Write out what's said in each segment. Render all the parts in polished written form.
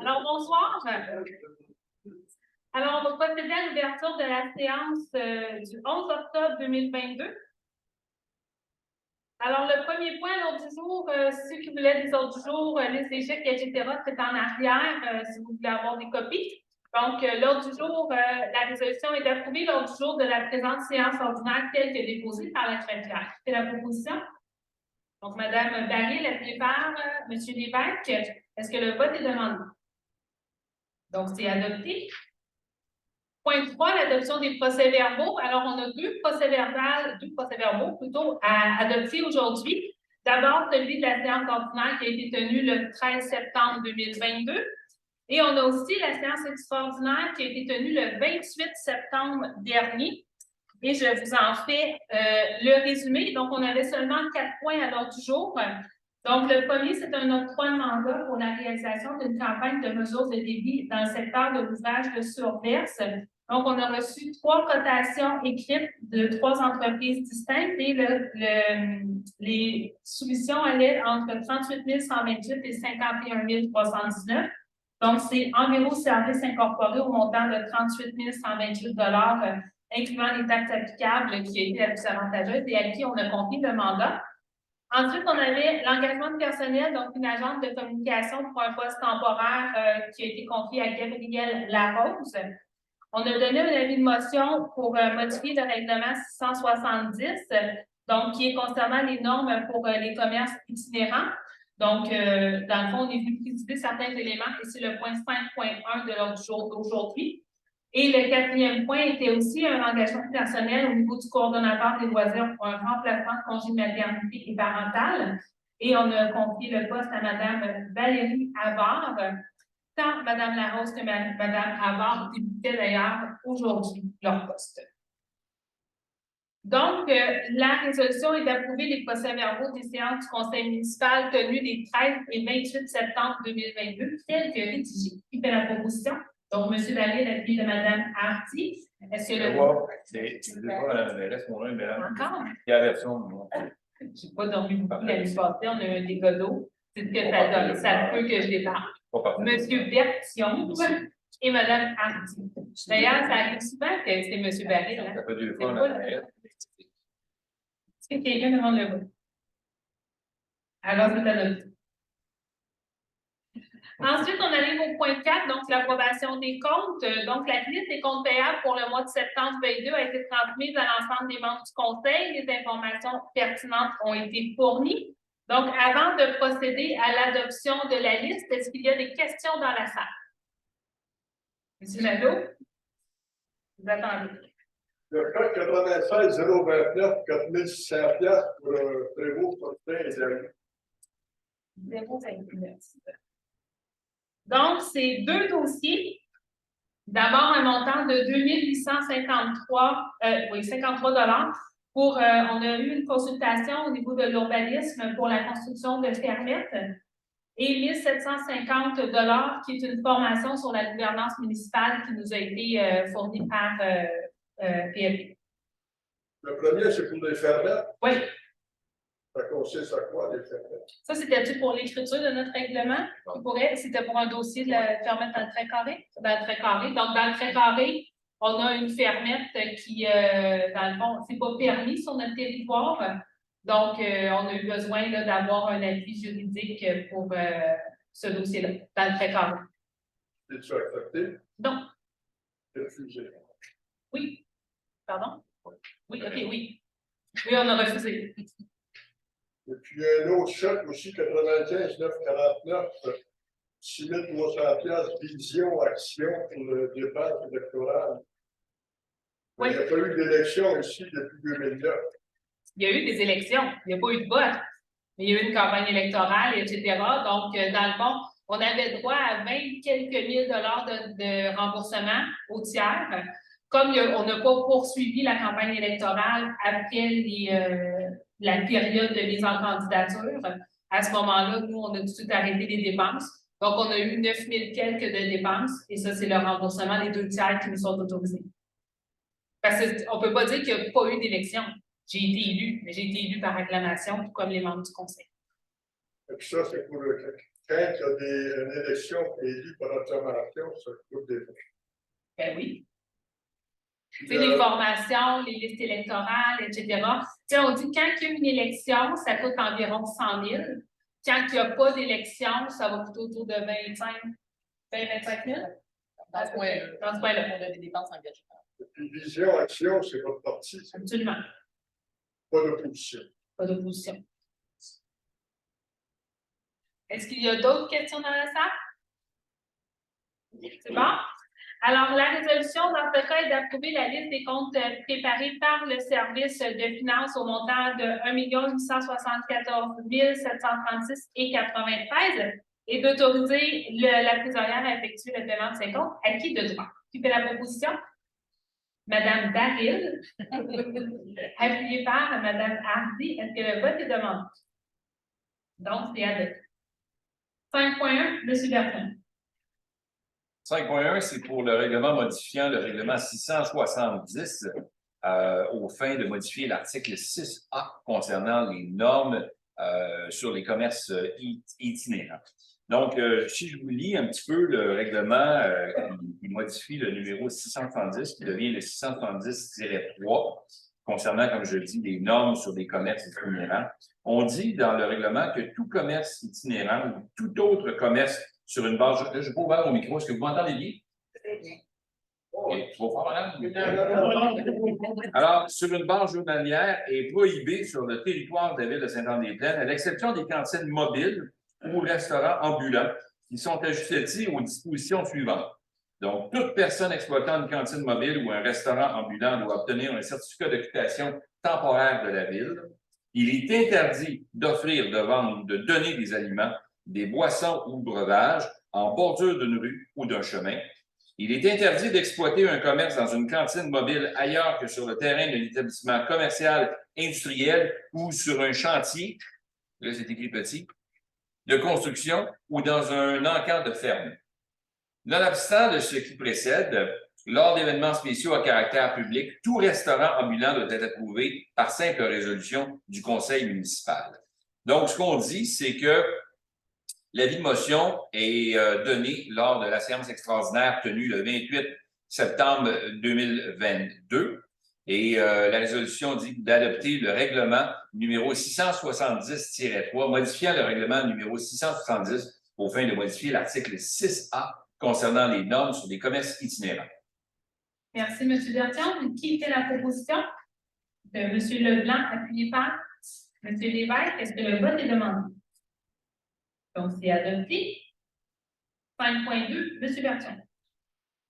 Alors, bonsoir. Alors, on va procéder à l'ouverture de la séance du 11 octobre 2022. Alors, le premier point, l'ordre du jour, ceux qui voulaient des ordres du jour, les échecs, etc., c'est en arrière, si vous voulez avoir des copies. Donc, l'ordre du jour, la résolution est approuvée. L'ordre du jour de la présente séance ordinaire telle que déposée par la secrétaire. C'est la proposition. Donc, Mme Barry, l'appuyée par M. Lévesque. Est-ce que le vote est demandé? Donc, c'est adopté. Point 3, l'adoption des procès-verbaux. Alors, on a deux procès-verbaux plutôt à adopter aujourd'hui. D'abord, celui de la séance ordinaire qui a été tenue le 13 septembre 2022. Et on a aussi la séance extraordinaire qui a été tenue le 28 septembre dernier. Et je vous en fais le résumé. Donc, on avait seulement 4 points à l'ordre du jour. Donc, le premier, c'est un octroi de mandat pour la réalisation d'une campagne de mesures de débit dans le secteur de l'ouvrage de surverse. Donc, on a reçu 3 cotations écrites de 3 entreprises distinctes et les soumissions allaient entre 38 128 et 51 319. Donc, c'est Enviro Services Incorporé au montant de 38 128 incluant les taxes applicables qui a été la plus avantageuse et à qui on a confié le mandat. Ensuite, on avait l'engagement de personnel, donc une agente de communication pour un poste temporaire qui a été confié à Gabrielle Larose. On a donné un avis de motion pour modifier le règlement 670, donc qui est concernant les normes pour les commerces itinérants. Donc, dans le fond, on est venu préciser certains éléments et c'est le point 5.1 de l'ordre du jour d'aujourd'hui. Et le 4e point était aussi un engagement personnel au niveau du coordonnateur des loisirs pour un remplacement de congé de maternité et parental. Et on a confié le poste à Mme Valérie Havard. Tant Mme Larose que Mme Havard débutaient d'ailleurs aujourd'hui leur poste. Donc, la résolution est d'approuver les procès-verbaux des séances du Conseil municipal tenues les 13 et 28 septembre 2022, telles que rédigées. Qui fait la proposition? Donc, M. Vallée, l'appui de Mme Hardy. Est-ce que le. Laisse-moi mais encore? Il y a la version. Je n'ai pas dormi beaucoup l'année passée, on a eu des godots. C'est ce que ça donne. Ça peut que je les parle. M. Bertion et Mme Hardy. D'ailleurs, ça arrive souvent que c'est M. Vallée. Ça fait 2 fois. Est-ce que quelqu'un demande le vote? Alors, c'est adopté. Ensuite, on arrive au point 4, donc l'approbation des comptes. Donc, la liste des comptes payables pour le mois de septembre 2022 a été transmise à l'ensemble des membres du Conseil. Les informations pertinentes ont été fournies. Donc, avant de procéder à l'adoption de la liste, est-ce qu'il y a des questions dans la salle? M. Jadot? Vous attendez. Le code 96 029 4600 pour le Prévost Fortin et Zéro. 0,29. Donc, c'est 2 dossiers. D'abord, un montant de 53 pour, on a eu une consultation au niveau de l'urbanisme pour la construction de fermettes et 1 750 qui est une formation sur la gouvernance municipale qui nous a été fournie par PFP. Le premier, c'est pour les fermettes? Oui. Ça consiste à quoi, les fermettes? Ça, c'était-tu pour l'écriture de notre règlement? C'était pour un dossier de la fermette dans le trait carré? Dans le trait carré. Donc, dans le trait carré, on a une fermette qui, dans le fond, c'est pas permis sur notre territoire. Donc, on a eu besoin d'avoir un avis juridique pour ce dossier-là, dans le trait carré. Es-tu accepté? Non. Refusé. Oui. Pardon? Oui, OK, oui. Oui, on a refusé. Et puis, un autre chèque aussi, 95 949, 6 300 division action pour le dépense électorale. Oui. Il n'y a pas eu d'élection ici depuis 2009. Il y a eu des élections, il n'y a pas eu de vote, mais il y a eu une campagne électorale, etc. Donc, dans le fond, on avait droit à 20 quelques mille dollars de remboursement au tiers. Comme on n'a pas poursuivi la campagne électorale après la période de mise en candidature, à ce moment-là, nous, on a tout de suite arrêté les dépenses. Donc, on a eu 9 000 quelques de dépenses, et ça, c'est le remboursement des 2 tiers qui nous sont autorisés. Parce qu'on ne peut pas dire qu'il n'y a pas eu d'élection. J'ai été élu, mais j'ai été élu par acclamation, tout comme les membres du Conseil. Et puis ça, c'est pour quand il y a une élection qui est élue par acclamation, ça coûte des fonds. Ben oui. Puis, Tu sais, les formations, les listes électorales, etc. Tu sais, on dit quand il y a une élection, ça coûte environ 100 000. Quand il n'y a pas d'élection, ça va coûter autour de 25 000. Dans ce coin-là. Dans ce coin-là. On a des dépenses engagées. puis Vision Action, c'est votre parti, c'est Absolument. pas d'opposition. Pas d'opposition. Est-ce qu'il y a d'autres questions dans la salle? C'est bon? Alors, la résolution dans ce cas est d'approuver la liste des comptes préparés par le service de finances au montant de 1 874 736,93 et d'autoriser la trésorière à effectuer le paiement de ces comptes. À qui de droit? Qui fait la proposition? Madame Baril, appuyée par Madame Hardy. Est-ce que le vote est demandé? Donc, c'est adopté. 5.1, M. Bertrand. 5.1, c'est pour le règlement modifiant le règlement 670 aux fins de modifier l'article 6A concernant les normes sur les commerces itinérants. Donc, si je vous lis un petit peu le règlement qui modifie le numéro 670, qui devient le 670-3, concernant, comme je le dis, les normes sur les commerces itinérants, on dit dans le règlement que tout commerce itinérant ou tout autre commerce sur une base... Je n'ai pas ouvert au micro. Est-ce que vous m'entendez bien? Très bien. Okay. Tu vas faire madame? Alors, sur une base journalière est prohibé sur le territoire de la ville de Saint-Anne-des-Plaines, à l'exception des cantines mobiles ou restaurants ambulants qui sont assujettis aux dispositions suivantes. Donc, toute personne exploitant une cantine mobile ou un restaurant ambulant doit obtenir un certificat d'occupation temporaire de la ville. Il est interdit d'offrir, de vendre ou de donner des aliments, des boissons ou breuvages en bordure d'une rue ou d'un chemin. Il est interdit d'exploiter un commerce dans une cantine mobile ailleurs que sur le terrain d'un établissement commercial, industriel ou sur un chantier, là c'est écrit petit, de construction ou dans un encadre de ferme. Nonobstant de ce qui précède, lors d'événements spéciaux à caractère public, tout restaurant ambulant doit être approuvé par simple résolution du conseil municipal. Donc, ce qu'on dit, c'est que l'avis de motion est donné lors de la séance extraordinaire tenue le 28 septembre 2022 et la résolution dit d'adopter le règlement numéro 670-3, modifiant le règlement numéro 670 aux fins de modifier l'article 6A concernant les normes sur les commerces itinérants. Merci, M. Bertrand. Qui fait la proposition? De M. Leblanc, appuyé par M. Lévesque. Est-ce que le vote est demandé? Donc, c'est adopté. 5.2, M. Bertrand.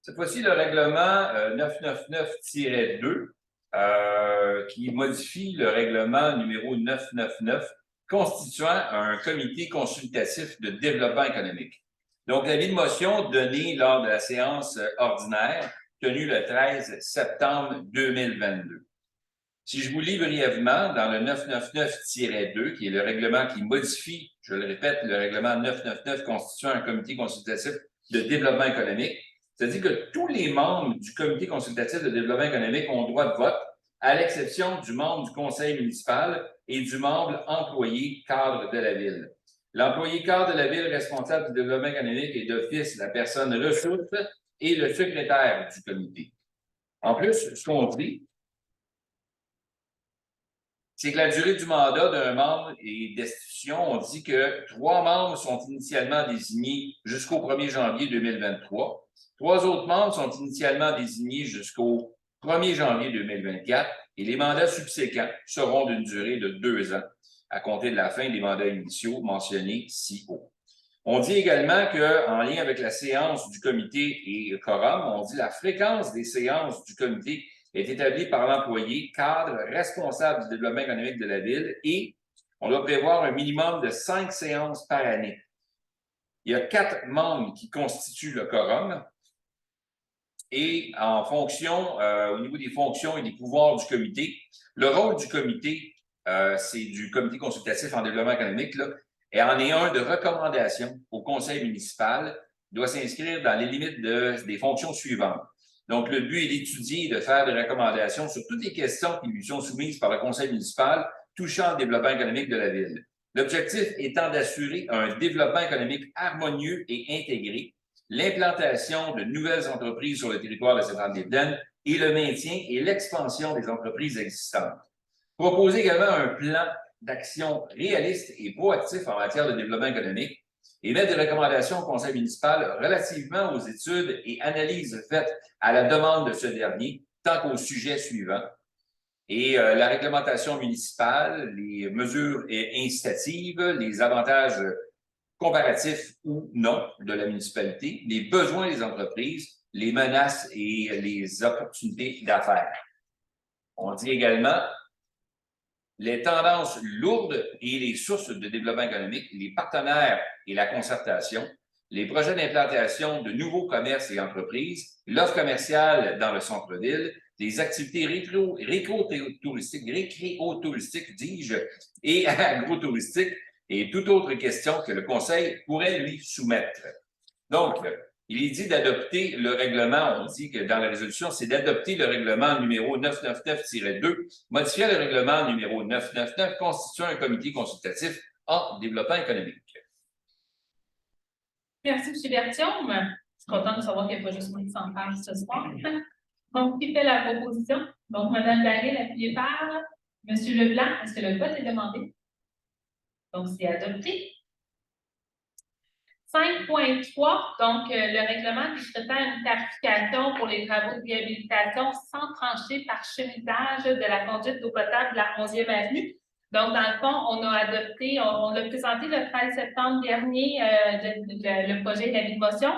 Cette fois-ci, le règlement 999-2 qui modifie le règlement numéro 999 constituant un comité consultatif de développement économique. Donc, l'avis de motion donné lors de la séance ordinaire tenue le 13 septembre 2022. Si je vous lis brièvement, dans le 999-2, qui est le règlement qui modifie, je le répète, le règlement 999 constituant un comité consultatif de développement économique, c'est-à-dire que tous les membres du comité consultatif de développement économique ont droit de vote, à l'exception du membre du conseil municipal et du membre employé cadre de la ville. L'employé cadre de la ville responsable du développement économique est d'office la personne ressource et le secrétaire du comité. En plus, ce qu'on dit, c'est que la durée du mandat d'un membre est destitution. On dit que 3 membres sont initialement désignés jusqu'au 1er janvier 2023. 3 autres membres sont initialement désignés jusqu'au 1er janvier 2024 et les mandats subséquents seront d'une durée de 2 ans à compter de la fin des mandats initiaux mentionnés ci haut. On dit également qu'en lien avec la séance du comité et quorum, on dit la fréquence des séances du comité est établie par l'employé cadre responsable du développement économique de la ville et on doit prévoir un minimum de 5 séances par année. Il y a 4 membres qui constituent le quorum et en fonction, au niveau des fonctions et des pouvoirs du comité, le rôle du comité, c'est du comité consultatif en développement économique, là, et en est un de recommandation au conseil municipal, doit s'inscrire dans les limites des fonctions suivantes. Donc, le but est d'étudier et de faire des recommandations sur toutes les questions qui lui sont soumises par le conseil municipal touchant le développement économique de la ville. L'objectif étant d'assurer un développement économique harmonieux et intégré, l'implantation de nouvelles entreprises sur le territoire de Sainte-Anne-des-Plaines et le maintien et l'expansion des entreprises existantes. Proposer également un plan d'action réaliste et proactif en matière de développement économique, émettre des recommandations au conseil municipal relativement aux études et analyses faites à la demande de ce dernier, tant qu'au sujet suivant. Et la réglementation municipale, les mesures incitatives, les avantages comparatifs ou non de la municipalité, les besoins des entreprises, les menaces et les opportunités d'affaires. On dit également les tendances lourdes et les sources de développement économique, les partenaires et la concertation, les projets d'implantation de nouveaux commerces et entreprises, l'offre commerciale dans le centre-ville, les activités récréotouristiques, dis-je, et agrotouristiques, et toute autre question que le Conseil pourrait lui soumettre. Donc, il est dit d'adopter le règlement, on dit que dans la résolution, c'est d'adopter le règlement numéro 999-2, modifiant le règlement numéro 999, constituant un comité consultatif en développement économique. Merci, M. Berthiaume. Je suis contente de savoir qu'il n'y a pas juste moi qui s'en parle ce soir. Donc, qui fait la proposition? Donc, Mme Larrey, appuyée par M. Leblanc. Est-ce que le vote est demandé? Donc, c'est adopté. 5.3, donc le règlement décrétant une tarification pour les travaux de réhabilitation sans trancher par chemisage de la conduite d'eau potable de la 11e avenue. Donc, dans le fond, on a adopté, on l'a présenté le 13 septembre dernier, le projet d'avis de motion.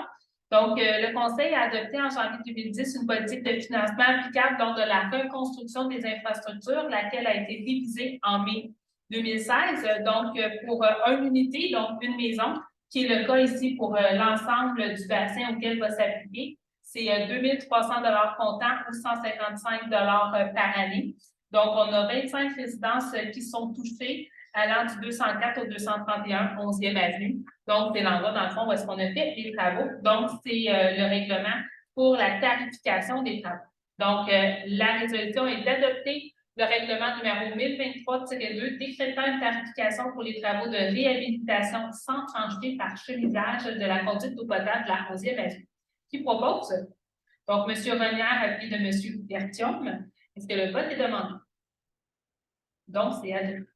Donc, le Conseil a adopté en janvier 2010 une politique de financement applicable lors de la reconstruction des infrastructures, laquelle a été révisée en mai 2016. Donc, pour une unité, donc une maison, qui est le cas ici pour l'ensemble du bassin auquel va s'appliquer. C'est 2 300 comptants ou 155 par année. Donc, on a 25 résidences qui sont touchées allant du 204 au 231 11e avenue. Donc, c'est l'endroit, dans le fond, où est-ce qu'on a fait les travaux. Donc, c'est le règlement pour la tarification des travaux. Donc, la résolution est d'adopter le règlement numéro 1023-2 décrétant une tarification pour les travaux de réhabilitation sans trancher par chemisage de la conduite d'eau potable de la 11e avenue. Qui propose? Donc, M. Renière, appuyé de M. Berthiaume. Est-ce que le vote est demandé? Donc, c'est adopté.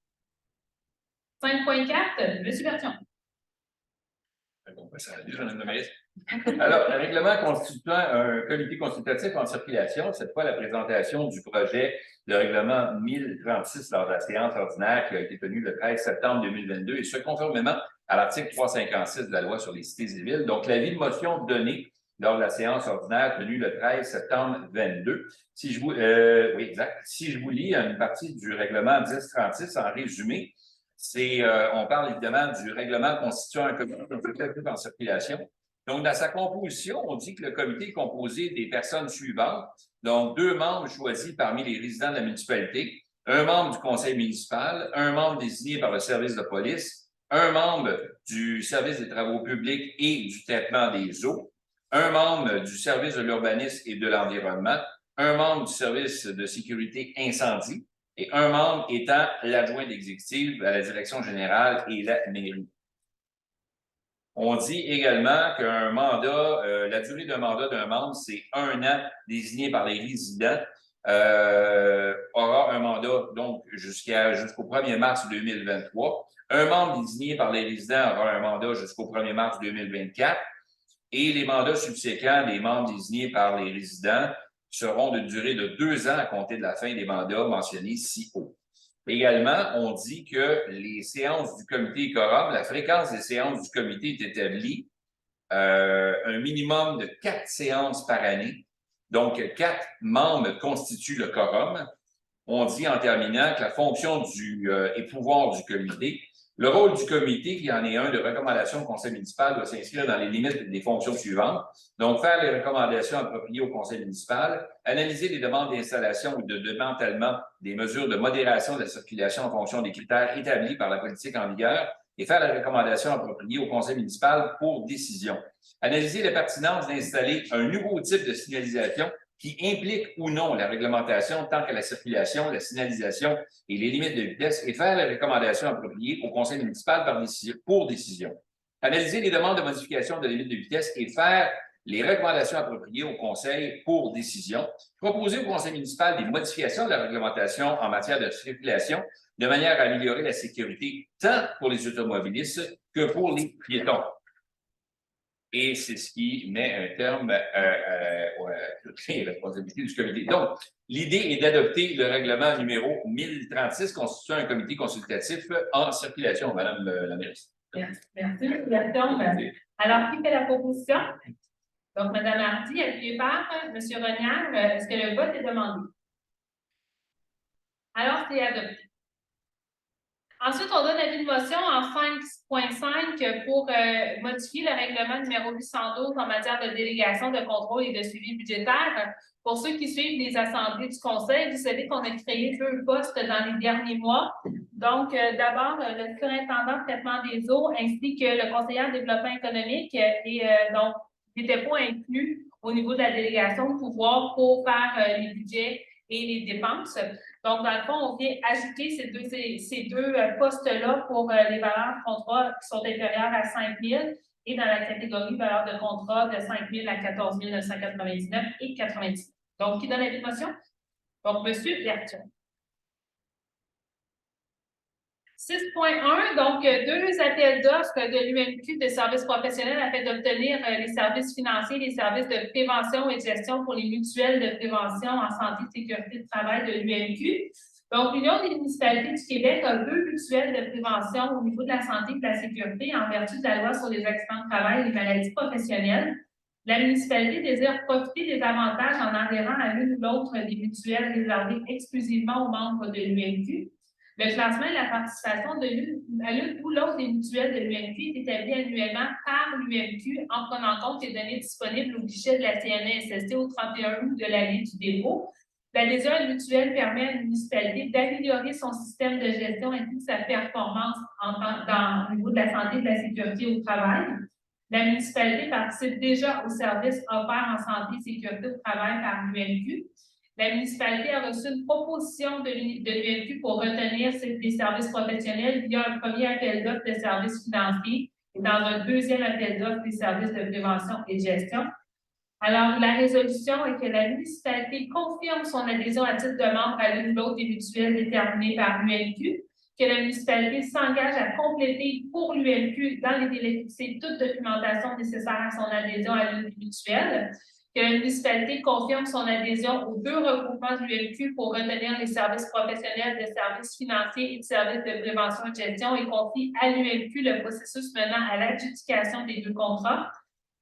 5.4, M. Berthiaume. Alors, le règlement constituant un comité consultatif en circulation, cette fois la présentation du projet de règlement 1036 lors de la séance ordinaire qui a été tenue le 13 septembre 2022 et ce, conformément à l'article 356 de la loi sur les cités et villes. Donc, l'avis de motion donné lors de la séance ordinaire tenue le 13 septembre 2022. Si je vous lis une partie du règlement 1036 en résumé, on parle évidemment du règlement constituant un comité consultatif en circulation. Donc, dans sa composition, on dit que le comité est composé des personnes suivantes. Donc, 2 membres choisis parmi les résidents de la municipalité, 1 membre du conseil municipal, 1 membre désigné par le service de police, 1 membre du service des travaux publics et du traitement des eaux, 1 membre du service de l'urbanisme et de l'environnement, 1 membre du service de sécurité incendie, et 1 membre étant l'adjoint exécutif à la direction générale et la mairie. On dit également qu'un mandat, la durée d'un mandat d'un membre, c'est 1 an désigné par les résidents, aura un mandat donc jusqu'au 1er mars 2023. Un membre désigné par les résidents aura un mandat jusqu'au 1er mars 2024. Et les mandats subséquents des membres désignés par les résidents seront de durée de 2 ans à compter de la fin des mandats mentionnés ci-haut. Également, on dit que les séances du comité quorum, la fréquence des séances du comité est établie un minimum de 4 séances par année. Donc, 4 membres constituent le quorum. On dit en terminant que la fonction et pouvoir du comité, le rôle du comité, qui en est un de recommandation au conseil municipal, doit s'inscrire dans les limites des fonctions suivantes. Donc, faire les recommandations appropriées au conseil municipal, analyser les demandes d'installation ou de démantèlement des mesures de modération de la circulation en fonction des critères établis par la politique en vigueur et faire les recommandations appropriées au conseil municipal pour décision. Analyser la pertinence d'installer un nouveau type de signalisation qui implique ou non la réglementation tant que la circulation, la signalisation et les limites de vitesse et faire les recommandations appropriées au conseil municipal pour décision. Analyser les demandes de modification de limites de vitesse et faire les recommandations appropriées au conseil pour décision. Proposer au conseil municipal des modifications de la réglementation en matière de circulation de manière à améliorer la sécurité tant pour les automobilistes que pour les piétons. Et c'est ce qui met un terme à toutes les responsabilités du comité. Donc, l'idée est d'adopter le règlement numéro 1036 constituant un comité consultatif en circulation, Madame la ministre. Merci. Merci. Alors, qui fait la proposition? Donc, Mme Hardy, appuyée par M. Renière. Est-ce que le vote est demandé? Alors, c'est adopté. Ensuite, on donne l'avis de motion en 5.5 pour modifier le règlement numéro 812 en matière de délégation, de contrôle et de suivi budgétaire. Pour ceux qui suivent les assemblées du Conseil, vous savez qu'on a créé 2 postes dans les derniers mois. Donc, d'abord, le surintendant de traitement des eaux ainsi que le conseiller en développement économique et donc, n'étaient pas inclus au niveau de la délégation de pouvoir pour faire les budgets et les dépenses. Donc, dans le fond, on vient ajouter ces deux postes-là pour les valeurs de contrat qui sont inférieures à 5 000 et dans la catégorie valeur de contrat de 5 000 à 14 999 et 90. Donc, qui donne la motion? Donc, M. Berthiaume. 6.1, donc 2 appels d'offres de l'UMQ de services professionnels afin d'obtenir les services financiers, les services de prévention et de gestion pour les mutuelles de prévention en santé et sécurité de travail de l'UMQ. Donc, l'Union des municipalités du Québec a 2 mutuelles de prévention au niveau de la santé et de la sécurité en vertu de la loi sur les accidents de travail et les maladies professionnelles. La municipalité désire profiter des avantages en adhérant à l'une ou l'autre des mutuelles réservées exclusivement aux membres de l'UMQ. Le classement et la participation à l'une ou l'autre des mutuelles de l'UMQ est établi annuellement par l'UMQ en prenant en compte les données disponibles au guichet de la CNESST au 31 août de l'année du dépôt. L'adhésion à une mutuelle permet à une municipalité d'améliorer son système de gestion ainsi que sa performance au niveau de la santé et de la sécurité au travail. La municipalité participe déjà aux services offerts en santé et sécurité au travail par l'UMQ. La municipalité a reçu une proposition de l'UMQ pour retenir des services professionnels via un premier appel d'offres de services financiers et dans un deuxième appel d'offres des services de prévention et de gestion. Alors, la résolution est que la municipalité confirme son adhésion à titre de membre à l'une ou l'autre des mutuelles déterminées par l'UMQ, que la municipalité s'engage à compléter pour l'UMQ dans les délais fixés toute documentation nécessaire à son adhésion à l'une des mutuelles, que la municipalité confirme son adhésion aux 2 regroupements de l'UMQ pour retenir les services professionnels de services financiers et de services de prévention et de gestion et confie à l'UMQ le processus menant à l'adjudication des 2 contrats,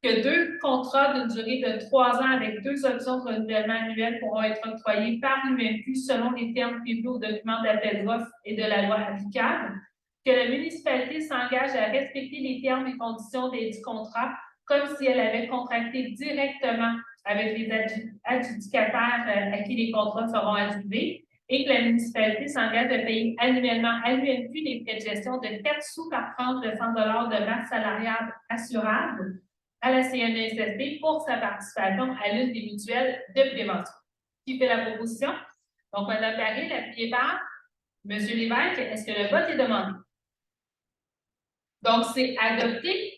que 2 contrats d'une durée de 3 ans avec 2 options de renouvellement annuel pourront être octroyés par l'UMQ selon les termes prévus au document d'appel d'offres et de la loi applicable, que la municipalité s'engage à respecter les termes et conditions des contrats comme si elle avait contracté directement avec les adjudicataires à qui les contrats seront adjudicés et que la municipalité s'engage à payer annuellement à l'UMQ les frais de gestion de 4 sous par tranche de 100 de masse salariale assurable à la CNESST pour sa participation à l'une des mutuelles de prévention. Qui fait la proposition? Donc, Mme Baril, appuyée par M. Lévesque. Est-ce que le vote est demandé? Donc, c'est adopté.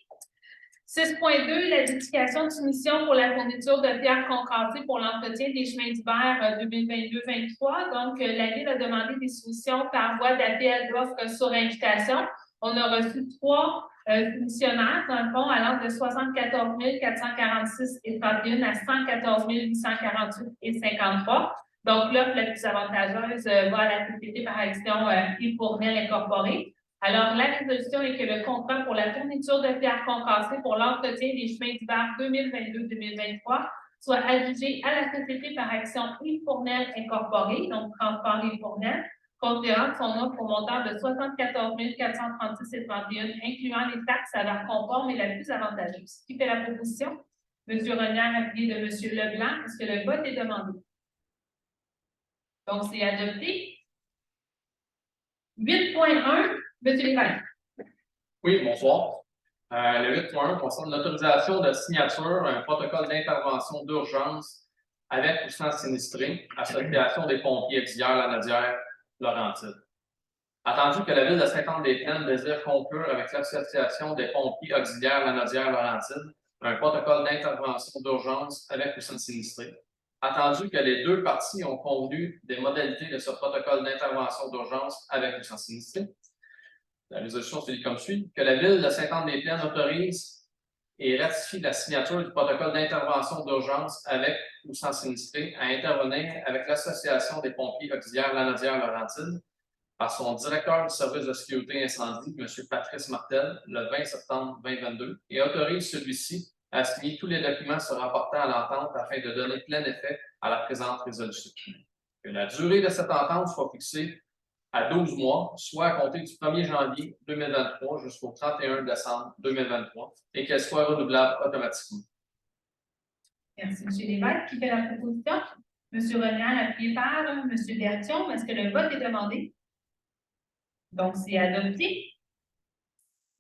6.2, l'adjudication de soumission pour la fourniture de pierres concassées pour l'entretien des chemins d'hiver 2022-2023. Donc, la Ville a demandé des soumissions par voie d'appel d'offres sur invitation. On a reçu 3 soumissionnaires, dans le fond, allant de 74 446 et 31 à 114 848 et 53. Donc, l'offre la plus avantageuse va à la société par action Yves Fournel Incorporée. Alors, la résolution est que le contrat pour la fourniture de pierres concassées pour l'entretien des chemins d'hiver 2022-2023 soit adjugé à la société par action Yves Fournel Incorporée, donc Transport Yves Fournel, considérant son offre au montant de 74 436 et 31, incluant les taxes à leur conforme et la plus avantageuse. Qui fait la proposition? M. Renière, appuyé de M. Leblanc. Est-ce que le vote est demandé? Donc, c'est adopté. 8.1, M. Lévesque. Oui, bonsoir. Le 8.1 concerne l'autorisation de signature, un protocole d'intervention d'urgence avec ou sans sinistrés, Association des pompiers auxiliaires Lanaudière Laurentides. Attendu que la Ville de Sainte-Anne-des-Plaines désire conclure avec l'Association des pompiers auxiliaires Lanaudière Laurentides un protocole d'intervention d'urgence avec ou sans sinistrés. Attendu que les deux parties ont convenu des modalités de ce protocole d'intervention d'urgence avec ou sans sinistrés. La résolution se lit comme suit. Que la Ville de Sainte-Anne-des-Plaines autorise et ratifie la signature du protocole d'intervention d'urgence avec ou sans sinistrés à intervenir avec l'Association des pompiers auxiliaires Lanaudière Laurentides par son directeur du service de sécurité incendie, M. Patrice Martel, le 20 septembre 2022, et autorise celui-ci à signer tous les documents se rapportant à l'entente afin de donner plein effet à la présente résolution. Que la durée de cette entente soit fixée à 12 mois, soit à compter du 1er janvier 2023 jusqu'au 31 décembre 2023, et qu'elle soit renouvelable automatiquement. Merci, M. Lévesque. Qui fait la proposition? M. Renial, appuyé par M. Bertion. Est-ce que le vote est demandé? Donc, c'est adopté.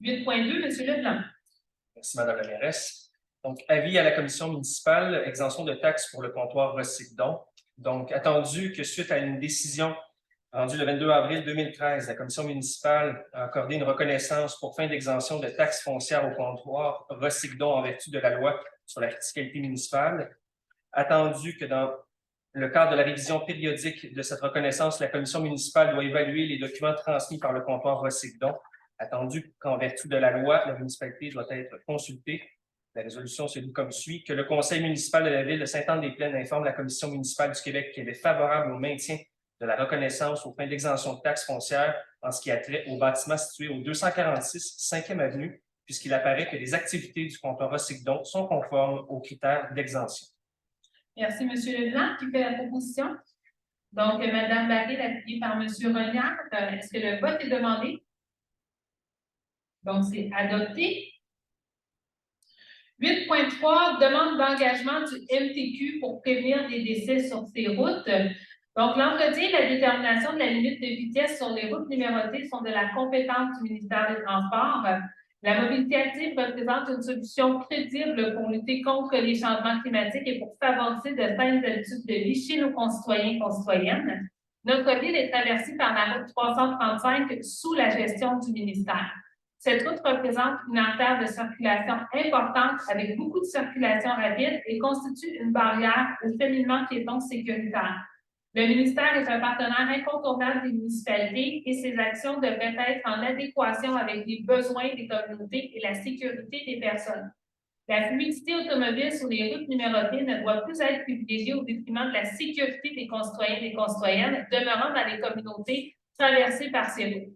8.2, M. Leblanc. Merci, Mme la mairesse. Donc, avis à la commission municipale, exemption de taxes pour le comptoir Recycdon. Donc, attendu que suite à une décision rendue le 22 avril 2013, la commission municipale a accordé une reconnaissance pour fin d'exemption de taxes foncières au comptoir Recycdon en vertu de la loi sur la fiscalité municipale. Attendu que dans le cadre de la révision périodique de cette reconnaissance, la commission municipale doit évaluer les documents transmis par le comptoir Recycdon. Attendu qu'en vertu de la loi, la municipalité doit être consultée. La résolution se lit comme suit. Que le conseil municipal de la ville de Sainte-Anne-des-Plaines informe la commission municipale du Québec qu'elle est favorable au maintien de la reconnaissance aux fins d'exemption de taxes foncières en ce qui a trait au bâtiment situé au 246 5e avenue, puisqu'il apparaît que les activités du comptoir Recycdon sont conformes aux critères d'exemption. Merci, M. Leblanc. Qui fait la proposition? Donc, Mme Barré, appuyée par M. Reniard. Est-ce que le vote est demandé? Donc, c'est adopté. 8.3, demande d'engagement du MTQ pour prévenir des décès sur ces routes. Donc, l'entretien et la détermination de la limite de vitesse sur les routes numérotées sont de la compétence du ministère des Transports. La mobilité active représente une solution crédible pour lutter contre les changements climatiques et pour favoriser de saines habitudes de vie chez nos concitoyens et concitoyennes. Notre ville est traversée par la route 335 sous la gestion du ministère. Cette route représente une artère de circulation importante avec beaucoup de circulation rapide et constitue une barrière au cheminement piéton sécuritaire. Le ministère est un partenaire incontournable des municipalités et ses actions devraient être en adéquation avec les besoins des communautés et la sécurité des personnes. La fluidité automobile sur les routes numérotées ne doit plus être privilégiée au détriment de la sécurité des concitoyens et des concitoyennes demeurant dans les communautés traversées par ces routes.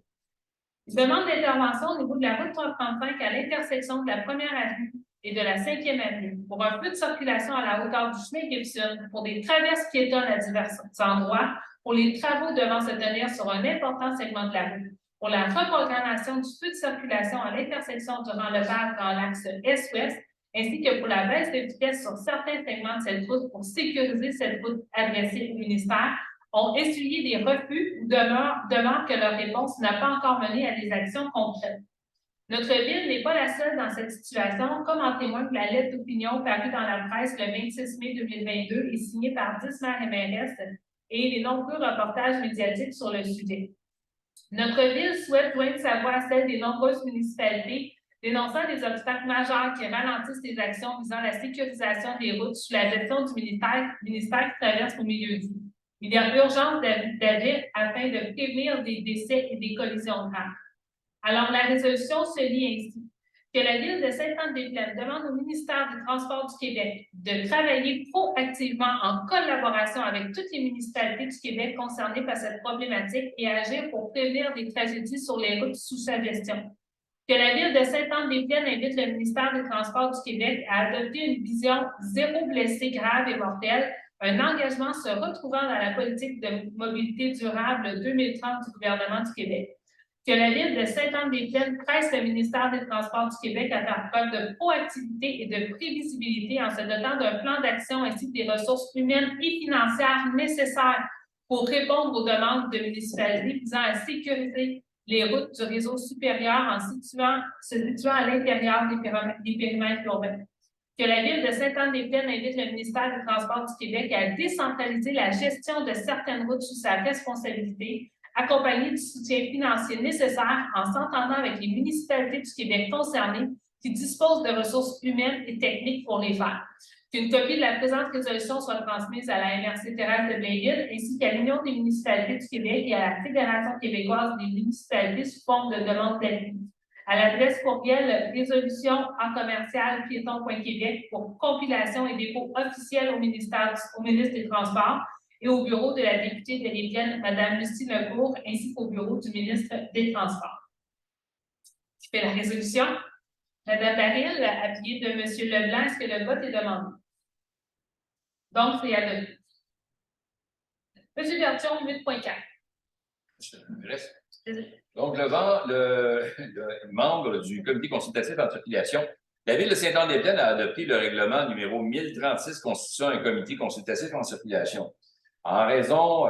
Demande d'intervention au niveau de la route 335 à l'intersection de la 1e avenue et de la 5e avenue pour un peu de circulation à la hauteur du chemin Gibson, pour des traverses piétonnes à divers endroits, pour les travaux devant se tenir sur un important segment de la rue, pour la reprogrammation du feu de circulation à l'intersection durant le parc dans l'axe est-ouest, ainsi que pour la baisse de vitesse sur certains segments de cette route pour sécuriser cette route adressée au ministère, ont essuyé des refus ou demeurent que leur réponse n'a pas encore mené à des actions concrètes. Notre ville n'est pas la seule dans cette situation, comme en témoigne la lettre d'opinion parue dans la presse le 26 mai 2022 et signée par 10 maires et mairesses et les nombreux reportages médiatiques sur le sujet. Notre ville souhaite joindre sa voix à celle des nombreuses municipalités dénonçant des obstacles majeurs qui ralentissent les actions visant la sécurisation des routes sous la gestion du ministère qui traverse au milieu de vie. Il y a urgence d'agir afin de prévenir des décès et des collisions graves. Alors, la résolution se lit ainsi. Que la Ville de Sainte-Anne-des-Plaines demande au ministère des Transports du Québec de travailler proactivement en collaboration avec toutes les municipalités du Québec concernées par cette problématique et agir pour prévenir des tragédies sur les routes sous sa gestion. Que la Ville de Sainte-Anne-des-Plaines invite le ministère des Transports du Québec à adopter une vision zéro blessé grave et mortel, un engagement se retrouvant dans la politique de mobilité durable 2030 du gouvernement du Québec. Que la Ville de Sainte-Anne-des-Plaines presse le ministère des Transports du Québec à faire preuve de proactivité et de prévisibilité en se dotant d'un plan d'action ainsi que des ressources humaines et financières nécessaires pour répondre aux demandes de municipalités visant à sécuriser les routes du réseau supérieur se situant à l'intérieur des périmètres urbains. que la Ville de Sainte-Anne-des-Plaines invite le ministère des Transports du Québec à décentraliser la gestion de certaines routes sous sa responsabilité, accompagné du soutien financier nécessaire en s'entendant avec les municipalités du Québec concernées qui disposent de ressources humaines et techniques pour les faire. Qu'une copie de la présente résolution soit transmise à la MRC Thérèse de Blainville ainsi qu'à l'Union des municipalités du Québec et à la Fédération québécoise des municipalités sous forme de demande d'avis. À l'adresse courriel résolution en commercial piéton.québec pour compilation et dépôt officiel au ministre des Transports et au bureau de la députée de l'Évienne, Mme Lucie Lecourt, ainsi qu'au bureau du ministre des Transports. Qui fait la résolution? Mme Baril, appuyée de M. Leblanc, est-ce que le vote est demandé? Donc, c'est adopté. M. Bertion, 8.4. Donc, le membre du comité consultatif en circulation, la Ville de Sainte-Anne-des-Plaines a adopté le règlement numéro 1036 constituant un comité consultatif en circulation. Qu'en raison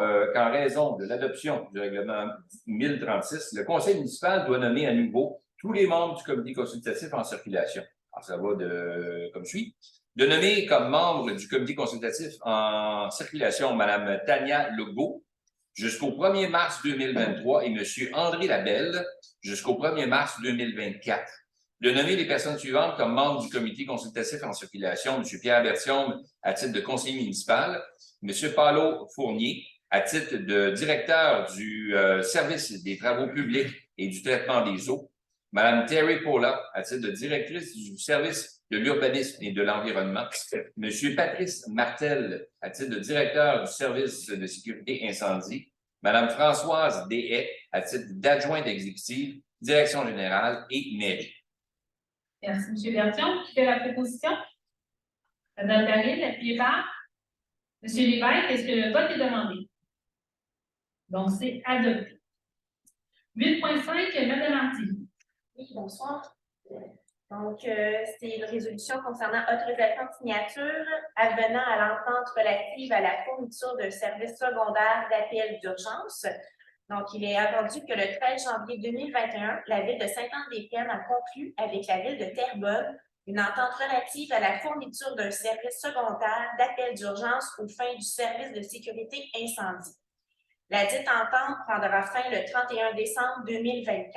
de l'adoption du règlement 1036, le conseil municipal doit nommer à nouveau tous les membres du comité consultatif en circulation. Alors, ça va comme suit. De nommer comme membre du comité consultatif en circulation Mme Tania Legault jusqu'au 1er mars 2023 et M. André Labelle jusqu'au 1er mars 2024. De nommer les personnes suivantes comme membres du comité consultatif en circulation, M. Pierre Bertium à titre de conseiller municipal, M. Paulo Fournier à titre de directeur du service des travaux publics et du traitement des eaux, Mme Terry Paula à titre de directrice du service de l'urbanisme et de l'environnement, M. Patrice Martel à titre de directeur du service de sécurité incendie, Mme Françoise Deshaies à titre d'adjointe exécutive, direction générale et mairie. Merci, M. Bertion. Qui fait la proposition? Mme Baril, appuyée par M. Lévesque. Est-ce que le vote est demandé? Donc, c'est adopté. 8.5, Mme Marty. Oui, bonsoir. Donc, c'est une résolution concernant autorisation de signature advenant à l'entente relative à la fourniture d'un service secondaire d'appel d'urgence. Donc, il est attendu que le 13 janvier 2021, la Ville de Sainte-Anne-des-Plaines a conclu avec la Ville de Terrebonne une entente relative à la fourniture d'un service secondaire d'appel d'urgence aux fins du service de sécurité incendie. La dite entente prendra fin le 31 décembre 2024.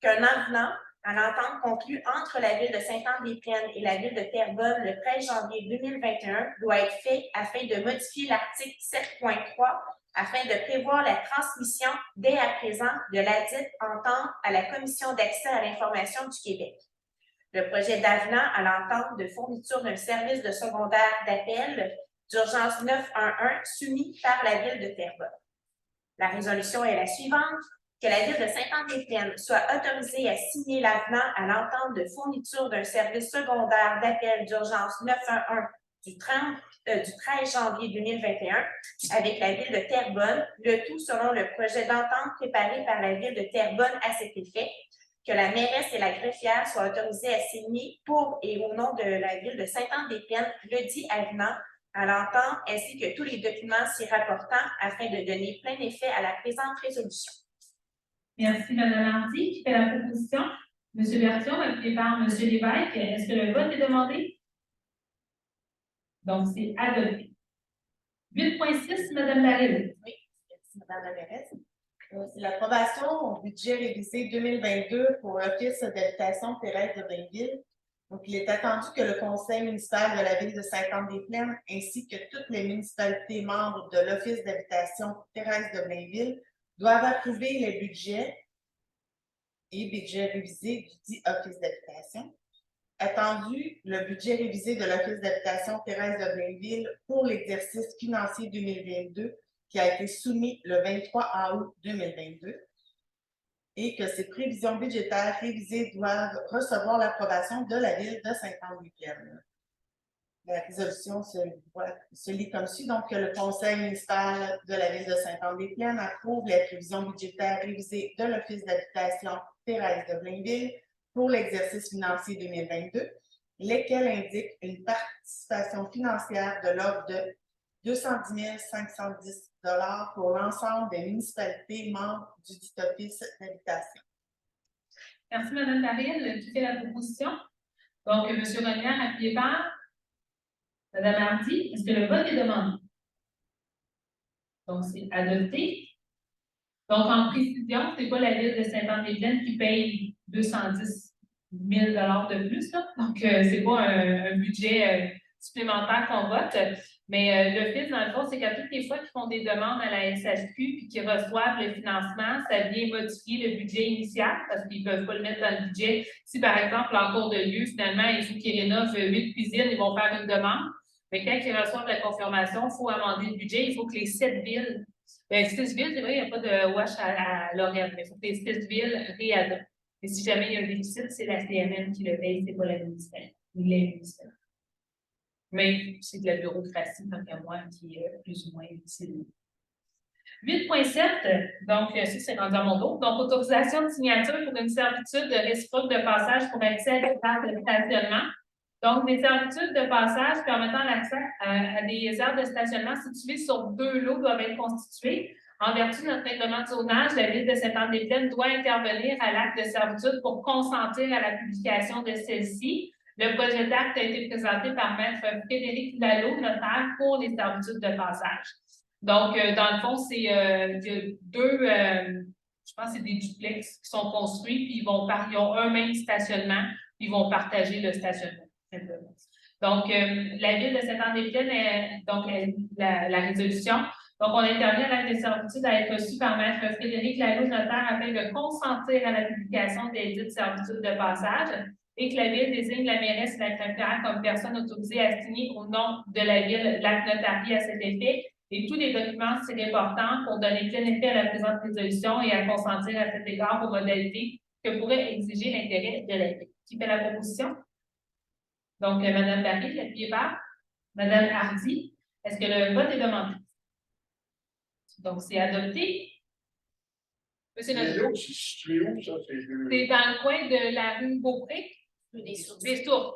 Qu'un avenant à l'entente conclue entre la Ville de Sainte-Anne-des-Plaines et la Ville de Terrebonne le 13 janvier 2021 doit être fait afin de modifier l'article 7.3 afin de prévoir la transmission dès à présent de la dite entente à la Commission d'accès à l'information du Québec. Le projet d'avenant à l'entente de fourniture d'un service de secondaire d'appel d'urgence 911 soumis par la Ville de Terrebonne. La résolution est la suivante. Que la Ville de Sainte-Anne-des-Plaines soit autorisée à signer l'avenant à l'entente de fourniture d'un service secondaire d'appel d'urgence 911 du 13 janvier 2021 avec la Ville de Terrebonne, le tout selon le projet d'entente préparé par la Ville de Terrebonne à cet effet, que la mairesse et la greffière soient autorisées à signer pour et au nom de la Ville de Sainte-Anne-des-Plaines le dit avenant à l'entente ainsi que tous les documents s'y rapportant afin de donner plein effet à la présente résolution. Merci, Mme Hardy. Qui fait la proposition? M. Bertion, appuyé par M. Lévesque. Est-ce que le vote est demandé? Donc, c'est adopté. 8.6, Mme Baril. Oui, merci, Mme la mairesse. C'est l'approbation au budget révisé 2022 pour l'Office d'habitation Thérèse de Blainville. Donc, il est attendu que le conseil municipal de la Ville de Sainte-Anne-des-Plaines ainsi que toutes les municipalités membres de l'Office d'habitation Thérèse de Blainville doivent approuver les budgets et budgets révisés du dit Office d'habitation. Attendu le budget révisé de l'Office d'habitation Thérèse de Blainville pour l'exercice financier 2022 qui a été soumis le 23 août 2022 et que ces prévisions budgétaires révisées doivent recevoir l'approbation de la Ville de Sainte-Anne-des-Plaines. La résolution se lit comme suit. Donc, que le conseil municipal de la Ville de Sainte-Anne-des-Plaines approuve les prévisions budgétaires révisées de l'Office d'habitation Thérèse de Blainville pour l'exercice financier 2022, lesquelles indiquent une participation financière de l'ordre de 210 510 $ pour l'ensemble des municipalités membres du dit Office d'habitation. Merci, Mme Baril. Qui fait la proposition? Donc, M. Renière, appuyé par Mme Hardy. Est-ce que le vote est demandé? Donc, c'est adopté. Donc, en précision, ce n'est pas la ville de Sainte-Anne-des-Plaines qui paye 210 000 de plus, là. Donc, ce n'est pas un budget supplémentaire qu'on vote. Mais l'Office, dans le fond, c'est qu'à toutes les fois qu'ils font des demandes à la SHQ puis qu'ils reçoivent le financement, ça vient modifier le budget initial parce qu'ils ne peuvent pas le mettre dans le budget. Si, par exemple, en cours de lieu, finalement, il faut qu'ils rénovent 8 cuisines, ils vont faire une demande. Mais quand ils reçoivent la confirmation, il faut amender le budget. Il faut que les 7 villes, 6 villes, c'est vrai, il n'y a pas de WASH à Lorraine, mais il faut que les 6 villes réadoptent. Et si jamais il y a un déficit, c'est la CNM qui le paye, ce n'est pas la municipalité. Mais c'est de la bureaucratie, tant qu'à moi, qui est plus ou moins utile. 8.7, donc ça, c'est rendu à mon dos. Donc, autorisation de signature pour une servitude réciproque de passage pour accès à des aires de stationnement. Donc, des servitudes de passage permettant l'accès à des aires de stationnement situées sur 2 lots doivent être constituées. En vertu de notre règlement de zonage, la Ville de Sainte-Anne-des-Plaines doit intervenir à l'acte de servitude pour consentir à la publication de celle-ci. Le projet d'acte a été présenté par Maître Frédéric Lalo, notaire, pour les servitudes de passage. Donc, dans le fond, c'est deux, je pense que c'est des duplex qui sont construits, puis ils ont un même stationnement, puis ils vont partager le stationnement. Donc, la Ville de Sainte-Anne-des-Plaines, donc la résolution. Donc, on intervient à l'acte de servitude à être reçu par Maître Frédéric Lalo, notaire, afin de consentir à la publication des dites servitudes de passage, et que la Ville désigne la mairesse et la greffière comme personne autorisée à signer au nom de la Ville l'acte notarié à cet effet, et tous les documents important pour donner plein effet à la présente résolution et à consentir à cet égard aux modalités que pourrait exiger l'intérêt de la Ville. Qui fait la proposition? Donc, Mme Barry, appuyée par Mme Hardy. Est-ce que le vote est demandé? Donc, c'est adopté. Monsieur le C'est situé où, ça? C'est dans le coin de la rue Beaupré. Des sources. Des Sources.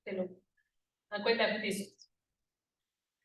C'est là. Dans le coin de la rue des Sources.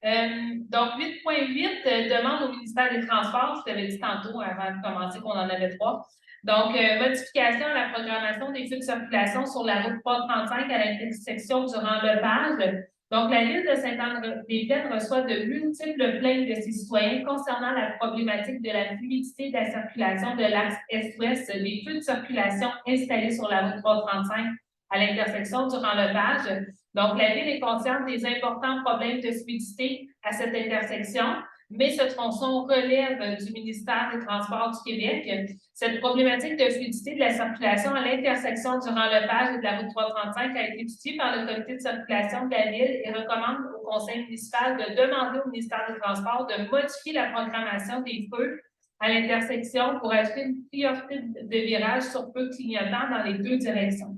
Donc, 8.8 demande au ministère des Transports, je t'avais dit tantôt avant de commencer qu'on en avait 3. Donc, modification à la programmation des feux de circulation sur la route 335 à l'intersection durant le Lepage. Donc, la Ville de Sainte-Anne-des-Plaines reçoit de multiples plaintes de ses citoyens concernant la problématique de la fluidité de la circulation de l'axe est-ouest des feux de circulation installés sur la route 335 à l'intersection durant le Lepage. Donc, la Ville est consciente des importants problèmes de fluidité à cette intersection, mais ce tronçon relève du ministère des Transports du Québec. Cette problématique de fluidité de la circulation à l'intersection durant le Lepage et de la route 335 a été étudiée par le comité de circulation de la Ville et recommande au conseil municipal de demander au ministère des Transports de modifier la programmation des feux à l'intersection pour ajouter une priorité de virage sur feu clignotant dans les 2 directions,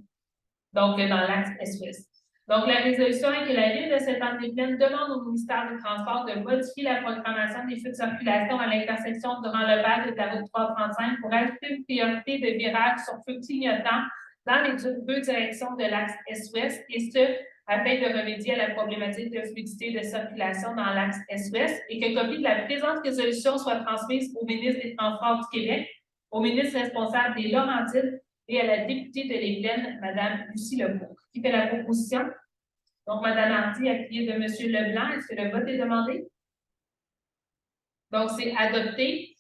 donc dans l'axe est-ouest. Donc, la résolution est que la Ville de Sainte-Anne-des-Plaines demande au ministère des Transports de modifier la programmation des feux de circulation à l'intersection durant le Lepage et de la route 335 pour ajouter une priorité de virage sur feu clignotant dans les 2 directions de l'axe est-ouest, et ce, afin de remédier à la problématique de fluidité de circulation dans l'axe est-ouest, et que copie de la présente résolution soit transmise au ministre des Transports du Québec, au ministre responsable des Laurentides et à la députée de les Plaines, Mme Lucie Lebourg. Qui fait la proposition? Donc, Mme Hardy, appuyée de M. Leblanc. Est-ce que le vote est demandé? Donc, c'est adopté.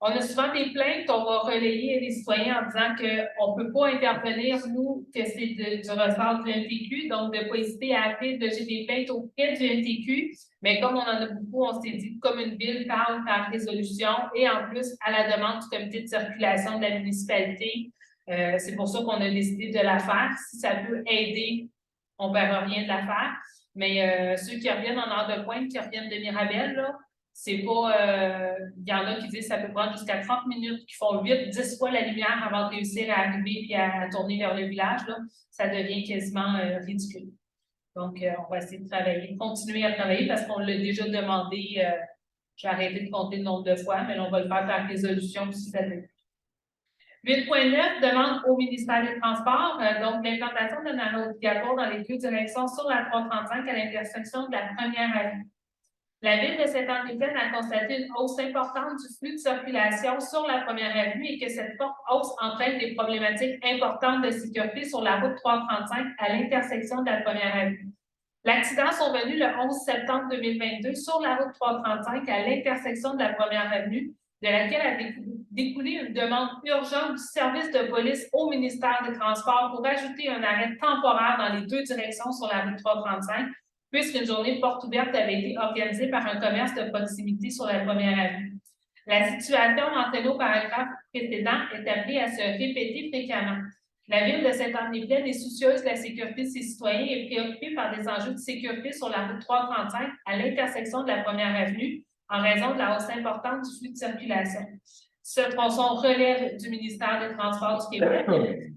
On a souvent des plaintes qu'on va relayer à des citoyens en disant qu'on ne peut pas intervenir, nous, que c'est du ressort du NTQ, donc de ne pas hésiter à appeler de des plaintes auprès du NTQ. Mais comme on en a beaucoup, on s'est dit comme une ville parle par résolution et en plus à la demande du comité de circulation de la municipalité. C'est pour ça qu'on a décidé de la faire. Si ça peut aider, on ne perd rien de la faire. Mais ceux qui reviennent en heure de pointe, qui reviennent de Mirabel, là, c'est pas. Il y en a qui disent que ça peut prendre jusqu'à 30 minutes, qui font 8-10 fois la lumière avant de réussir à arriver et à tourner vers le village. Là. Ça devient quasiment ridicule. Donc, on va essayer de travailler, continuer à travailler parce qu'on l'a déjà demandé. J'ai arrêté de compter le nombre de fois, mais là, on va le faire par résolution si ça veut. 8.9 demande au ministère des Transports donc l'implantation d'un arrêt obligatoire dans les 2 directions sur la 335 à l'intersection de la première avenue. La ville de Sainte-Anne-des-Plaines a constaté une hausse importante du flux de circulation sur la première avenue et que cette forte hausse entraîne des problématiques importantes de sécurité sur la route 335 à l'intersection de la première avenue. L'accident est survenu le 11 septembre 2022 sur la route 335 à l'intersection de la première avenue, de laquelle a découlé une demande urgente du service de police au ministère des Transports pour ajouter un arrêt temporaire dans les deux directions sur la route 335, puisqu'une journée de porte ouverte avait été organisée par un commerce de proximité sur la première avenue. La situation mentionnée au paragraphe précédent est appelée à se répéter fréquemment. La ville de Sainte-Anne-des-Plaines est soucieuse de la sécurité de ses citoyens et préoccupée par des enjeux de sécurité sur la route 335 à l'intersection de la première avenue en raison de la hausse importante du flux de circulation. Ce tronçon relève du ministère des Transports du Québec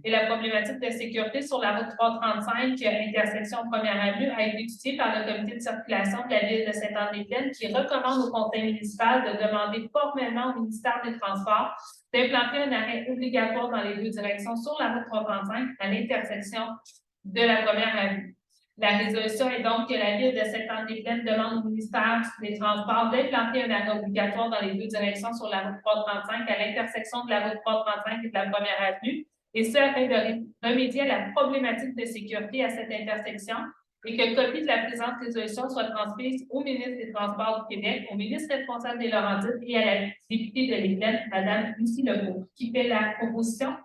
et la problématique de sécurité sur la route 335, intersection Première Avenue, a été étudiée par le comité de circulation de la ville de Sainte-Anne-des-Plaines qui recommande au conseil municipal de demander formellement au ministère des Transports d'implanter un arrêt obligatoire dans les deux directions sur la route 335 à l'intersection de la Première Avenue. La résolution est donc que la ville de Sainte-Anne-des-Plaines demande au ministère des Transports d'implanter un arrêt obligatoire dans les deux directions sur la route 335 à l'intersection de la route 335 et de la Première Avenue, et ce afin de remédier à la problématique de sécurité à cette intersection, et que copie de la présente résolution soit transmise au ministre des Transports du Québec, au ministre responsable des Laurentides et à la députée de l'Église, Mme Lucie Legault, qui fait la proposition.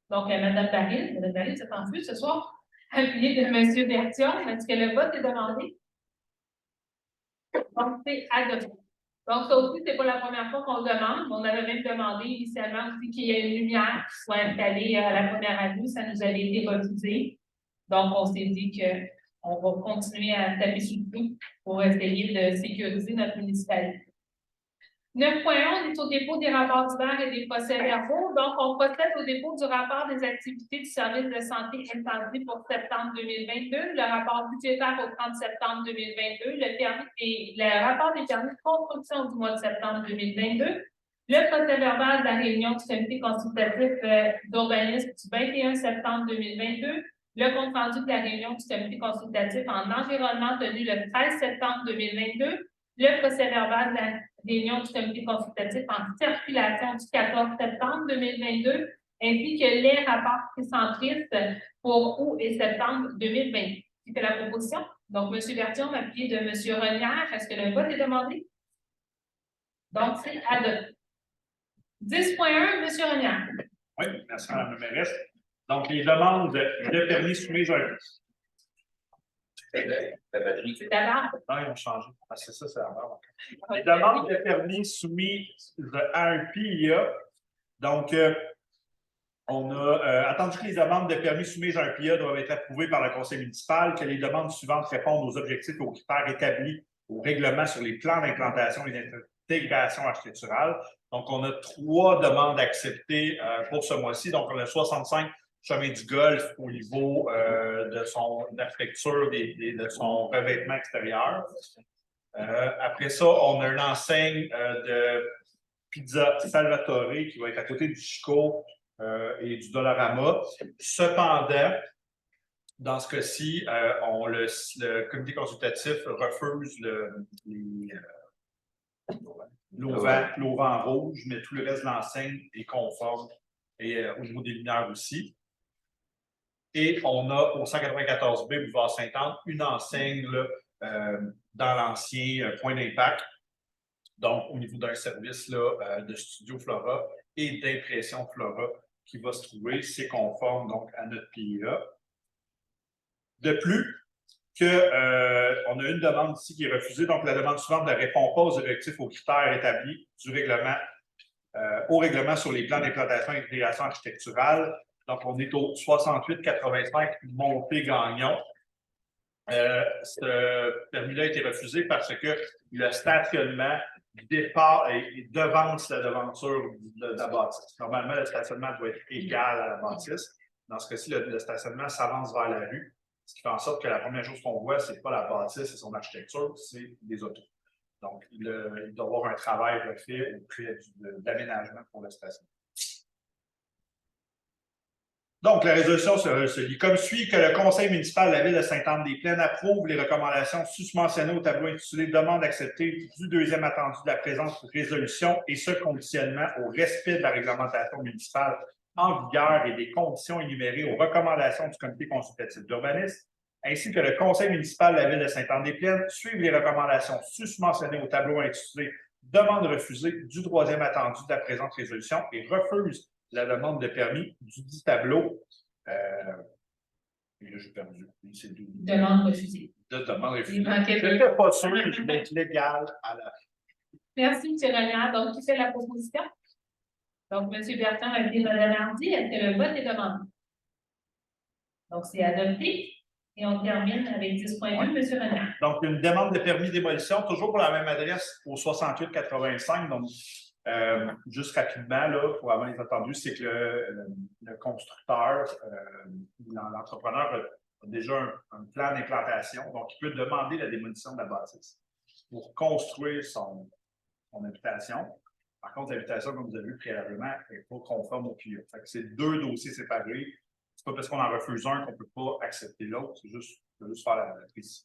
Donc, Mme Baril. Mme Baril, c'est en plus ce soir. Appuyé de M. Bertion. Est-ce que le vote est demandé? Donc, c'est adopté. Donc, ça aussi, ce n'est pas la première fois qu'on le demande. On avait même demandé initialement aussi qu'il y ait une lumière qui soit installée à la première avenue. Ça nous avait été refusé. Donc, on s'est dit qu'on va continuer à taper sur le clou pour essayer de sécuriser notre municipalité. 9.1, on est au dépôt des rapports d'hiver et des procès-verbaux. Donc, on procède au dépôt du rapport des activités du service de santé incendie pour septembre 2022, le rapport budgétaire au 30 septembre 2022, le rapport des permis de construction du mois de septembre 2022, le procès-verbal de la réunion du comité consultatif d'urbanisme du 21 septembre 2022, le compte-rendu de la réunion du comité consultatif en environnement tenu le 13 septembre 2022, le procès-verbal de la réunion du comité consultatif en circulation du 14 septembre 2022, ainsi que les rapports précentristes pour août et septembre 2020. Qui fait la proposition? Donc, M. Bertion, appuyé de M. Renière. Est-ce que le vote est demandé? Donc, c'est adopté. 10.1, M. Renière. Oui, merci, Mme la mairesse. Donc, les demandes de permis soumises à La batterie. C'est d'abord. non, ils ont changé. Ah, c'est ça, c'est d'abord. Les demandes de permis soumises à un PIA. Donc, on a attendu que les demandes de permis soumises à un PIA doivent être approuvées par le conseil municipal, que les demandes suivantes répondent aux objectifs et aux critères établis au règlement sur les plans d'implantation et d'intégration architecturale. Donc, on a 3 demandes acceptées pour ce mois-ci. Donc, on a 65 chemin du Golfe au niveau de son architecture, de son revêtement extérieur. Après ça, on a une enseigne de Pizza Salvatore qui va être à côté du Chico et du Dollarama. Cependant, dans ce cas-ci, le comité consultatif refuse l'auvent rouge, mais tout le reste de l'enseigne est conforme et au niveau des lumières aussi. Et on a au 194B boulevard Sainte-Anne une enseigne là, dans l'ancien point d'impact, donc au niveau d'un service là, de Studio Flora et d'impression Flora qui va se trouver, c'est conforme donc à notre PIA. De plus, on a une demande ici qui est refusée, donc la demande suivante ne répond pas aux objectifs, aux critères établis du règlement, au règlement sur les plans d'implantation et d'intégration architecturale. Donc, on est au 6885 Monté-Gagnon. Ce permis-là a été refusé parce que le stationnement devance la devanture de la bâtisse. Normalement, le stationnement doit être égal à la bâtisse. Dans ce cas-ci, le stationnement s'avance vers la rue, ce qui fait en sorte que la première chose qu'on voit, ce n'est pas la bâtisse et son architecture, c'est les autos. Donc, il doit y avoir un travail refait auprès d'aménagement pour le stationnement. Donc, la résolution se lit comme suit: que le conseil municipal de la ville de Sainte-Anne-des-Plaines approuve les recommandations susmentionnées au tableau intitulé « Demande acceptée du deuxième attendu de la présente résolution et ce conditionnement au respect de la réglementation municipale en vigueur et des conditions énumérées aux recommandations du comité consultatif d'urbanisme, ainsi que le conseil municipal de la ville de Sainte-Anne-des-Plaines suivent les recommandations susmentionnées au tableau intitulé « Demande refusée du troisième attendu de la présente résolution et refuse la demande de permis du dit tableau. » Et là, j'ai perdu. C'est d'où? Demande refusée. De demande refusée. Il manquait Je peu. n'étais pas sûr, je vais être légal à la. Merci, M. Renière. Donc, qui fait la proposition? Donc, M. Bertrand a dit Mme Hardy. Est-ce que le vote est demandé? Donc, c'est adopté. Et on termine avec 10.2, M. Renière. Donc, une demande de permis démolition, toujours pour la même adresse, au 6885. Donc, juste rapidement, là, pour avoir les attendus, c'est que le constructeur, l'entrepreneur a déjà un plan d'implantation. Donc, il peut demander la démolition de la bâtisse pour construire son habitation. Par contre, l'habitation, comme vous avez vu préalablement, n'est pas conforme au PIA. C'est deux dossiers séparés. C'est pas parce qu'on en refuse un qu'on ne peut pas accepter l'autre. C'est juste faire la précision.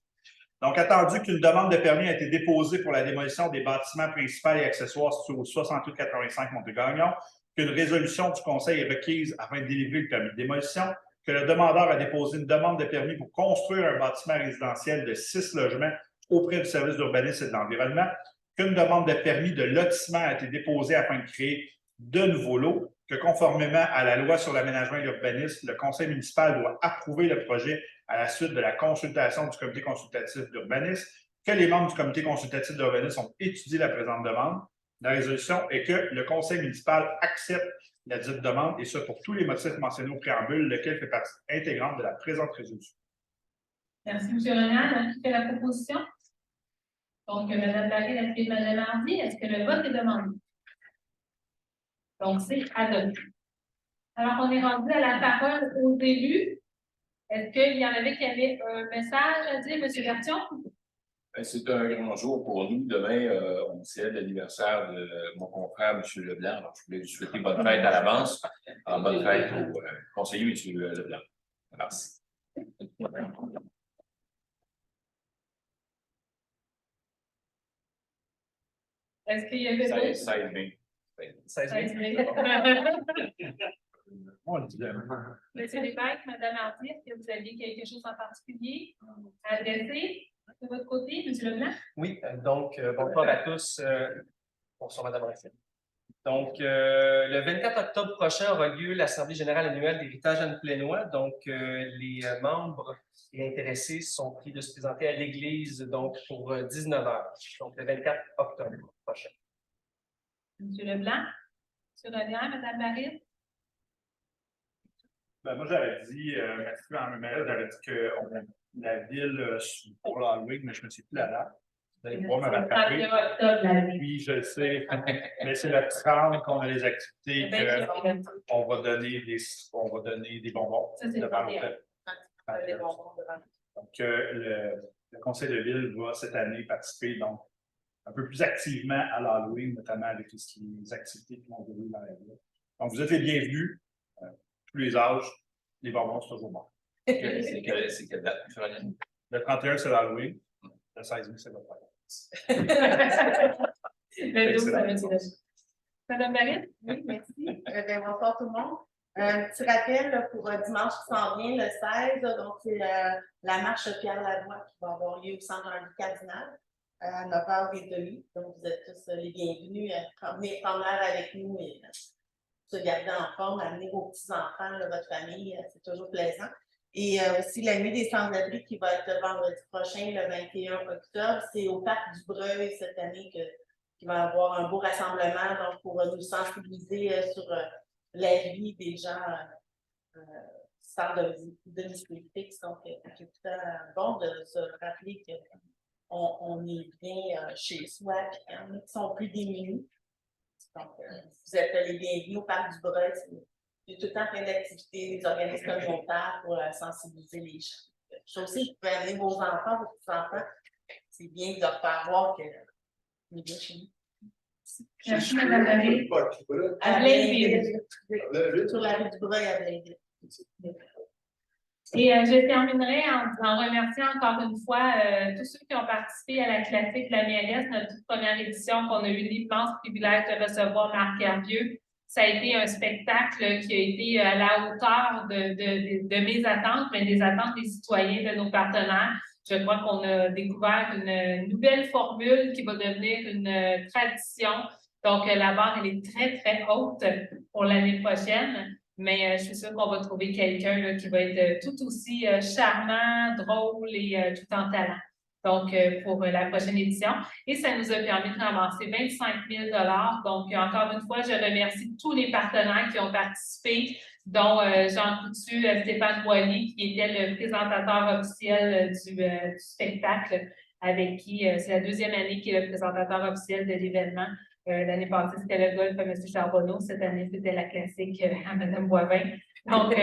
Donc, attendu qu'une demande de permis a été déposée pour la démolition des bâtiments principaux et accessoires situés au 6885 Monté-Gagnon, qu'une résolution du Conseil est requise afin de délivrer le permis de démolition, que le demandeur a déposé une demande de permis pour construire un bâtiment résidentiel de 6 logements auprès du service d'urbanisme et de l'environnement, qu'une demande de permis de lotissement a été déposée afin de créer de nouveaux lots, que conformément à la loi sur l'aménagement et l'urbanisme, le conseil municipal doit approuver le projet à la suite de la consultation du comité consultatif d'urbanisme, que les membres du comité consultatif d'urbanisme ont étudié la présente demande. La résolution est que le conseil municipal accepte la dite demande, et ce pour tous les motifs mentionnés au préambule, lequel fait partie intégrante de la présente résolution. Merci, M. Renière. Donc, qui fait la proposition? Donc, Mme Barry a fait Mme Hardy. Est-ce que le vote est demandé? Donc, c'est adopté. Alors, on est rendu à la parole aux élus. Est-ce qu'il y en avait qui avaient un message à dire, M. Bertion? C'est un grand jour pour nous. Demain, on célèbre l'anniversaire de mon confrère, M. Leblanc. Alors, je voulais lui souhaiter bonne fête à l'avance. Bonne fête au conseiller, M. Leblanc. Merci. Est-ce qu'il y avait d'autres? 16 mai. 16 mai. 16 mai. Monsieur Lévesque, Mme Hardy, est-ce que vous aviez quelque chose en particulier à adresser de votre côté, M. Leblanc? Oui, donc, bonsoir à tous. Bonsoir, Mme Rachel. Donc, le 24 octobre prochain aura lieu l'Assemblée générale annuelle d'héritage Anne-Plénois. Donc, les membres et intéressés sont priés de se présenter à l'église donc pour 19 h. Donc, le 24 octobre prochain. M. Leblanc? M. Renière, Mme Barry? Ben, moi, j'avais dit, Mathieu en MRS, j'avais dit que la ville pour l'Halloween, mais je ne me suis plus la date. Vous allez pouvoir me rattraper. Oui, je le sais. Mais c'est le 30 qu'on a les activités, qu'on va donner des bonbons. Ça, c'est devant le l'hôtel. Les bonbons devant. Donc, le conseil de ville va cette année participer donc un peu plus activement à l'Halloween, notamment avec les activités qui vont dérouler dans la ville. Donc, vous êtes les bienvenus. Tous les âges, les bonbons, c'est toujours bon. C'est quelle date? Le 31, c'est l'Halloween. Le 16 mai, c'est le Noël. Le 12, ça va être Mme Barry? Oui, merci. Bonsoir tout le monde. Un petit rappel là, pour dimanche qui s'en vient, le 16, là, donc c'est la marche Pierre Lavoie qui va avoir lieu au centre Henri Cardinal à 9h30. Donc, vous êtes tous les bienvenus à venir prendre l'air avec nous et se garder en forme, amener vos petits-enfants, votre famille, c'est toujours plaisant. Et aussi la nuit des sans-abri qui va être vendredi prochain, le 21 octobre. C'est au Parc du Breuil cette année qu'il va y avoir un beau rassemblement donc pour nous sensibiliser sur la vie des gens sans domicile fixe. Donc, c'est tout bon de se rappeler qu'on est bien chez soi et qu'il y en a qui sont plus démunis. Donc, vous êtes les bienvenus au Parc du Breuil. Il y a tout le temps plein d'activités, des organismes communautaires pour sensibiliser les gens. Je sais aussi que vous pouvez amener vos enfants, vos petits-enfants. C'est bien de leur faire voir qu'on est bien chez nous. Merci, Mme Barry. À Blainville. Sur la rue du Breuil à Blainville. Et je terminerai en remerciant encore une fois tous ceux qui ont participé à la classique de la MILS, notre toute première édition, qu'on a eu l'immense privilège de recevoir Marc Hervieux. Ça a été un spectacle qui a été à la hauteur de mes attentes, mais des attentes des citoyens, de nos partenaires. Je crois qu'on a découvert une nouvelle formule qui va devenir une tradition. Donc, la barre, elle est très, très haute pour l'année prochaine. Mais je suis sûre qu'on va trouver quelqu'un qui va être tout aussi charmant, drôle et tout en talent. Donc, pour la prochaine édition. Et ça nous a permis de ramasser 25 000 $. Donc, encore une fois, je remercie tous les partenaires qui ont participé, dont Jean Coutu, Stéphane Boilly, qui était le présentateur officiel du spectacle, avec qui c'est la deuxième année qu'il est le présentateur officiel de l'événement. L'année passée, c'était le golf à M. Charbonneau. Cette année, c'était la classique à Mme Boivin. Donc,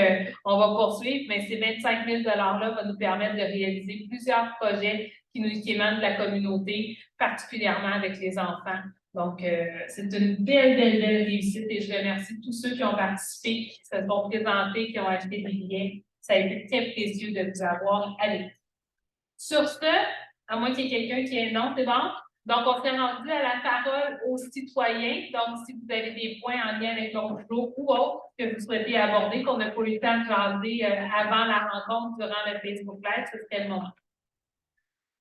on va poursuivre, mais ces 25 000 $-là vont nous permettre de réaliser plusieurs projets qui émanent de la communauté, particulièrement avec les enfants. Donc, c'est une belle réussite et je remercie tous ceux qui ont participé, qui se sont présentés, qui ont acheté des billets. Ça a été très précieux de vous avoir avec nous. Sur ce, à moins qu'il y ait quelqu'un qui ait non, c'est bon? Donc, on s'est rendu à la parole aux citoyens. Donc, si vous avez des points en lien avec l'autre jour ou autre que vous souhaitez aborder, qu'on n'a pas eu le temps de jaser avant la rencontre durant le Facebook Live, ce serait le moment.